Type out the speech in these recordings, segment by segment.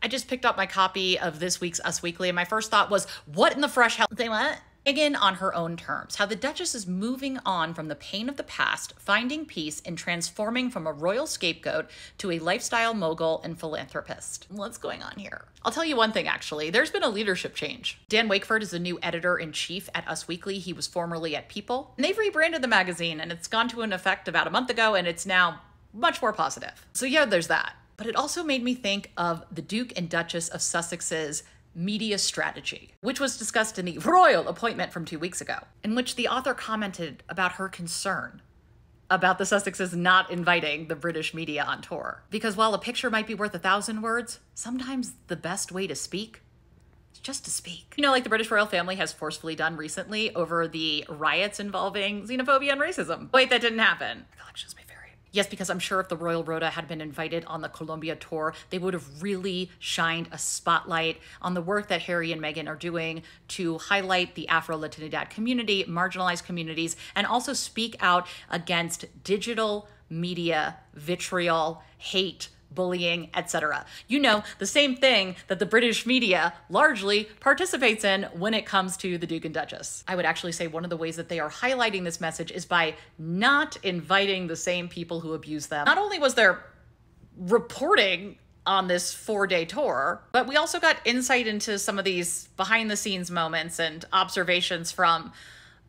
I just picked up my copy of this week's Us Weekly, and my first thought was, what in the fresh hell? They what? Meghan on her own terms, how the Duchess is moving on from the pain of the past, finding peace, and transforming from a royal scapegoat to a lifestyle mogul and philanthropist. What's going on here? I'll tell you one thing, actually. There's been a leadership change. Dan Wakeford is the new editor-in-chief at Us Weekly. He was formerly at People. And they've rebranded the magazine, and it's gone to an effect about a month ago, and it's now much more positive. So yeah, there's that. But it also made me think of the Duke and Duchess of Sussex's media strategy, which was discussed in the royal appointment from 2 weeks ago, in which the author commented about her concern about the Sussexes not inviting the British media on tour. Because while a picture might be worth 1,000 words, sometimes the best way to speak is just to speak. You know, like the British royal family has forcefully done recently over the riots involving xenophobia and racism. Wait, that didn't happen. Recollections may vary. Yes, because I'm sure if the Royal Rota had been invited on the Colombia tour, they would have really shined a spotlight on the work that Harry and Meghan are doing to highlight the Afro-Latinidad community, marginalized communities, and also speak out against digital media, vitriol, hate, bullying, etc. You know, the same thing that the British media largely participates in when it comes to the Duke and Duchess. I would actually say one of the ways that they are highlighting this message is by not inviting the same people who abuse them. Not only was there reporting on this 4-day tour, but we also got insight into some of these behind the scenes moments and observations from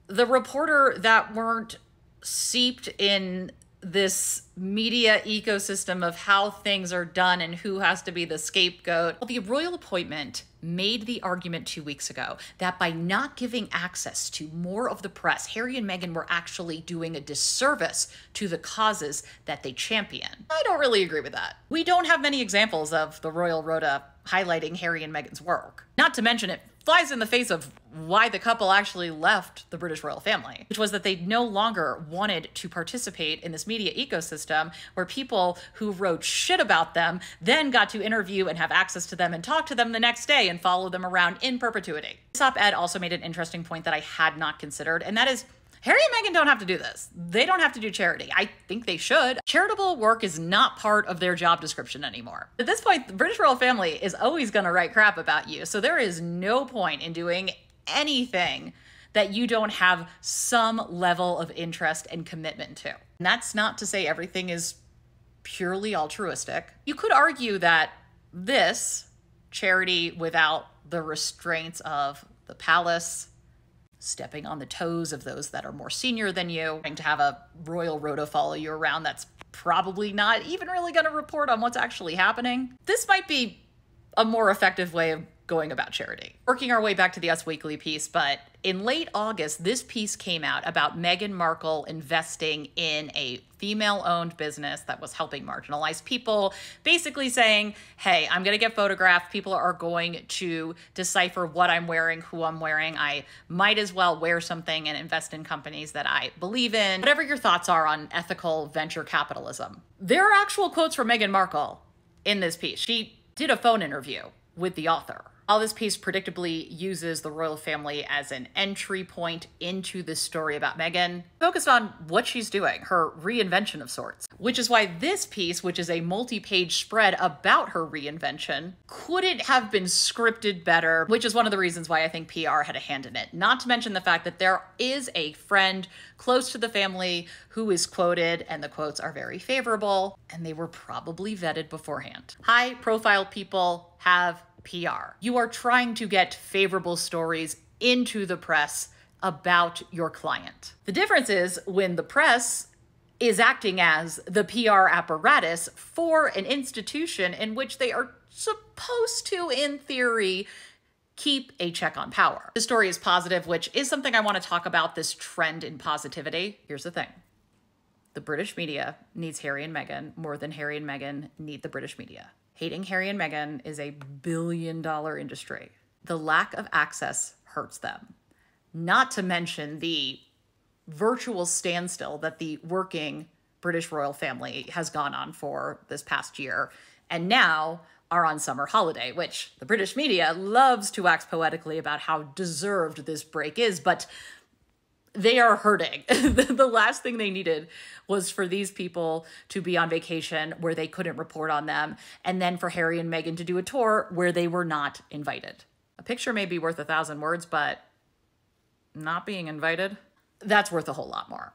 the reporter that weren't seeped in this media ecosystem of how things are done and who has to be the scapegoat. Well, the royal appointment made the argument 2 weeks ago that by not giving access to more of the press, Harry and Meghan were actually doing a disservice to the causes that they champion. I don't really agree with that. We don't have many examples of the Royal Rota highlighting Harry and Meghan's work. Not to mention it flies in the face of why the couple actually left the British royal family, which was that they no longer wanted to participate in this media ecosystem where people who wrote shit about them then got to interview and have access to them and talk to them the next day and follow them around in perpetuity. This op-ed also made an interesting point that I had not considered, and that is Harry and Meghan don't have to do this. They don't have to do charity. I think they should. Charitable work is not part of their job description anymore. At this point, the British royal family is always going to write crap about you. So there is no point in doing anything that you don't have some level of interest and commitment to. And that's not to say everything is purely altruistic. You could argue that this charity without the restraints of the palace, stepping on the toes of those that are more senior than you, having to have a royal rota follow you around that's probably not even really going to report on what's actually happening. This might be a more effective way of going about charity. Working our way back to the Us Weekly piece, but in late August, this piece came out about Meghan Markle investing in a female-owned business that was helping marginalized people, basically saying, hey, I'm going to get photographed. People are going to decipher what I'm wearing, who I'm wearing. I might as well wear something and invest in companies that I believe in. Whatever your thoughts are on ethical venture capitalism. There are actual quotes from Meghan Markle in this piece. She did a phone interview with the author. All this piece predictably uses the royal family as an entry point into this story about Meghan, focused on what she's doing, her reinvention of sorts. Which is why this piece, which is a multi-page spread about her reinvention, couldn't have been scripted better, which is one of the reasons why I think PR had a hand in it. Not to mention the fact that there is a friend close to the family who is quoted, and the quotes are very favorable, and they were probably vetted beforehand. High-profile people have PR. You are trying to get favorable stories into the press about your client. The difference is when the press is acting as the PR apparatus for an institution in which they are supposed to, in theory, keep a check on power. The story is positive, which is something I want to talk about, this trend in positivity. Here's the thing. The British media needs Harry and Meghan more than Harry and Meghan need the British media. Hating Harry and Meghan is a billion-dollar industry. The lack of access hurts them. Not to mention the virtual standstill that the working British royal family has gone on for this past year, and now are on summer holiday, which the British media loves to wax poetically about how deserved this break is, but They are hurting. The last thing they needed was for these people to be on vacation where they couldn't report on them, and then for Harry and Meghan to do a tour where they were not invited. A picture may be worth 1,000 words, but not being invited, that's worth a whole lot more.